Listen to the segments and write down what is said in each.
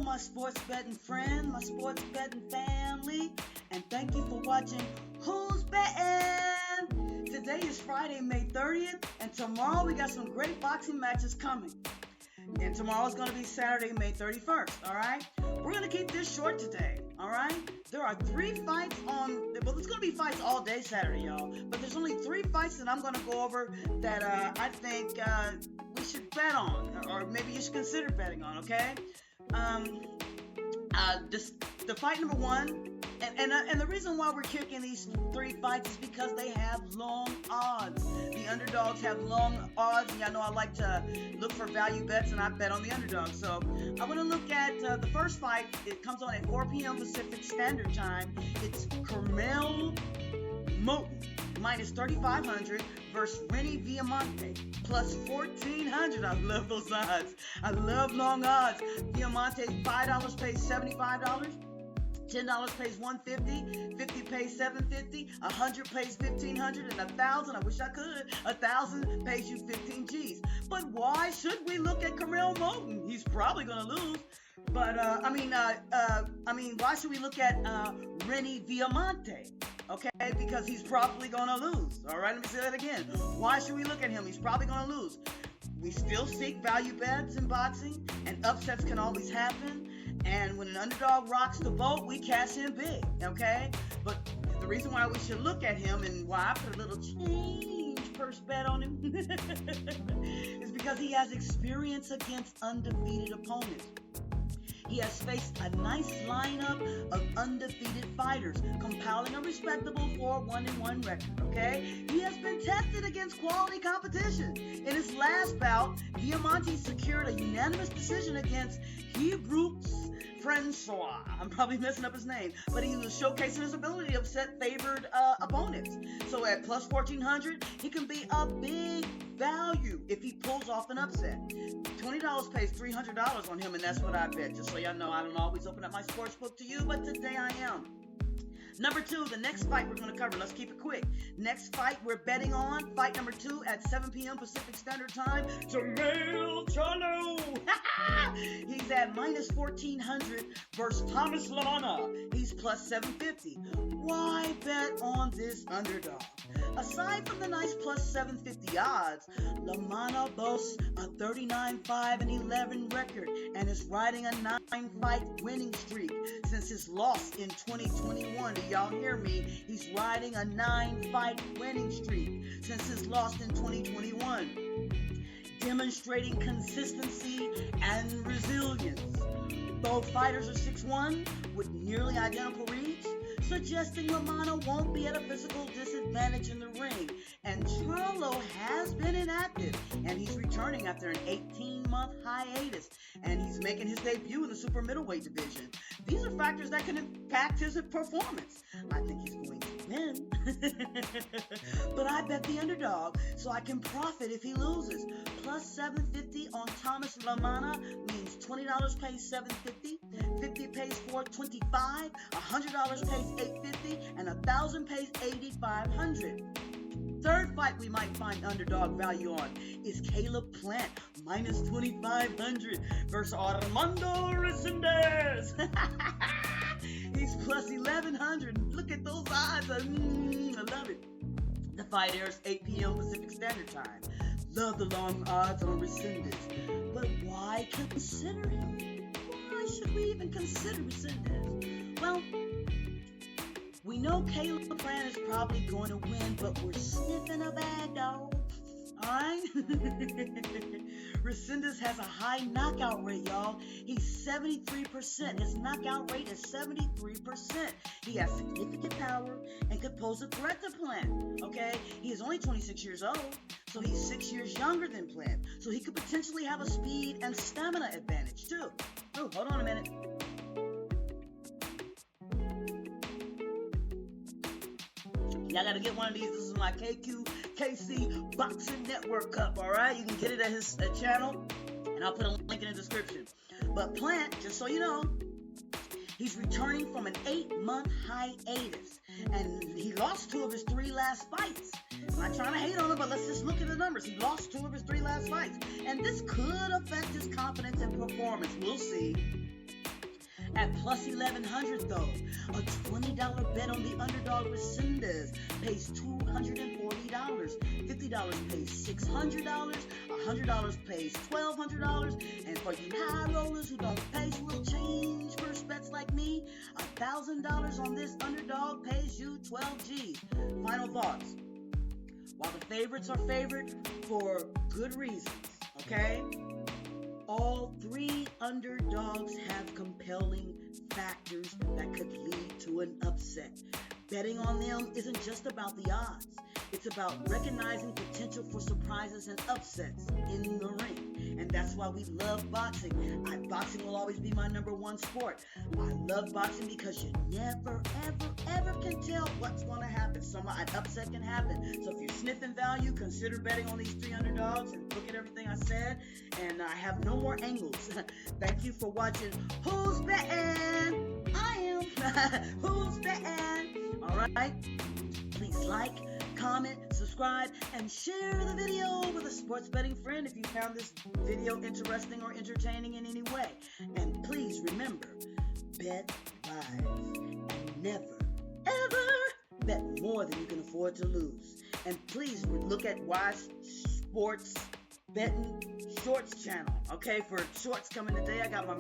my sports betting friend, my sports betting family, and thank you for watching Who's Bettin'? Today is Friday, May 30th, and tomorrow we got some great boxing matches coming. And tomorrow's going to be Saturday, May 31st, all right? We're going to keep this short today, all right? There are 3 fights on, well, there's going to be fights all day Saturday, y'all, but there's only 3 fights that I'm going to go over that I think we should bet on, or maybe you should consider betting on, okay? The fight number 1, and the reason why we're kicking these 3 fights is because they have long odds. The underdogs have long odds, and y'all know I like to look for value bets, and I bet on the underdogs. So I want to look at the first fight. It comes on at 4 p.m. Pacific Standard Time. It's Curmel Moton minus 3,500 versus Renny Viamonte plus 1,400. I love those odds. I love long odds. Viamonte $5 pays $75. $10 pays $150, $50 pays $750, $100 pays $1,500, and $1,000. I wish I could. $1,000 pays you 15 G's. But why should we look at Curmel Moton? He's probably gonna lose. But why should we look at Renny Viamonte? Okay, because he's probably gonna lose. All right, let me say that again. Why should we look at him? He's probably gonna lose. We still seek value bets in boxing, and upsets can always happen. And when an underdog rocks the boat, we cash in big, okay? But the reason why we should look at him and why I put a little change first bet on him is because he has experience against undefeated opponents. He has faced a nice lineup of undefeated fighters, compiling a respectable 4-1-1 record, okay? He has been tested against quality competition. In his last bout, Viamonte secured a unanimous decision against Hebrews Francois. I'm probably messing up his name, but he was showcasing his ability to upset favored opponents. So at plus 1,400, he can be a big value if he pulls off an upset. $20 pays $300 on him, and that's what I bet. Just so y'all know, I don't always open up my sports book to you, but today I am. Number 2, the next fight we're going to cover. Let's keep it quick. Next fight we're betting on, fight number 2 at 7 p.m. Pacific Standard Time. Charlo. He's at minus 1,400 versus LaManna. He's plus 750. Why bet on this underdog? Aside from the nice plus 750 odds, LaManna boasts a 39-5-11 record and is riding a 9-fight winning streak since his loss in 2021. Do y'all hear me? He's riding a 9-fight winning streak since his loss in 2021, demonstrating consistency and resilience. Both fighters are 6'1", with nearly identical reach, suggesting LaManna won't be at a physical disadvantage in the ring. And Charlo has been inactive, and he's returning after an 18-month hiatus, and he's making his debut in the super middleweight division. These are factors that can impact his performance. I think he's going to win, but I bet the underdog so I can profit if he loses. Plus 750 on Thomas LaManna means $20 pays $750, $50 pays $425, $100 pays $850, and $1,000 pays $8,500. Third fight we might find underdog value on is Caleb Plant minus 2,500 versus Armando Resendiz. He's plus 1,100. Look at those odds. I love it. The fight airs 8 p.m. Pacific Standard Time. Love the long odds on Resendiz. But why consider him? Why should we even consider Resendiz? Well, we know Caleb Plant is probably going to win, but we're sniffing a bad dog. Alright? Resendiz has a high knockout rate, y'all. He's 73%. His knockout rate is 73%. He has significant power and could pose a threat to Plant. Okay? He is only 26 years old, so he's 6 years younger than Plant. So he could potentially have a speed and stamina advantage, too. Oh, hold on a minute. Y'all gotta get one of these. This is my KC Boxing Network cup, alright? You can get it at his channel, and I'll put a link in the description. But Plant, just so you know, he's returning from an 8-month hiatus, and he lost 2 of his 3 last fights. I'm not trying to hate on him, but let's just look at the numbers. He lost 2 of his 3 last fights, and this could affect his confidence and performance. We'll see. At plus 1100 though, a $20 bet on the underdog Resendiz pays $240. $50 pays $600. $100 pays $1,200. And for you high rollers who don't pay little change first bets like me, $1,000 on this underdog pays you 12 G. Final thoughts. While the favorites are favored for good reasons, okay? All three underdogs have compelling factors that could lead to an upset. Betting on them isn't just about the odds. It's about recognizing potential for surprises and upsets in the ring. And that's why we love boxing. Boxing will always be my number one sport. I love boxing because you never, ever can tell what's going to happen. An upset can happen. So if you're sniffing value, consider betting on these three underdogs and look at everything I said. And I have no more angles. Thank you for watching Who's Bettin'? I am. Who's Bettin'? All right. Please like, comment, subscribe, and share the video with a sports betting friend if you found this video interesting or entertaining in any way. And please remember, bet wise and never, ever bet more than you can afford to lose. And please look at Wize Sportz Bettin' Shorts channel. Okay, for shorts coming today, I got my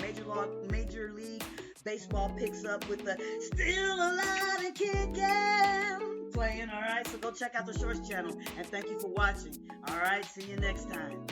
Major League Baseball picks up with the Still Alive and Kickin' playing, all right? So go check out the Shorts channel, and thank you for watching. All right, see you next time.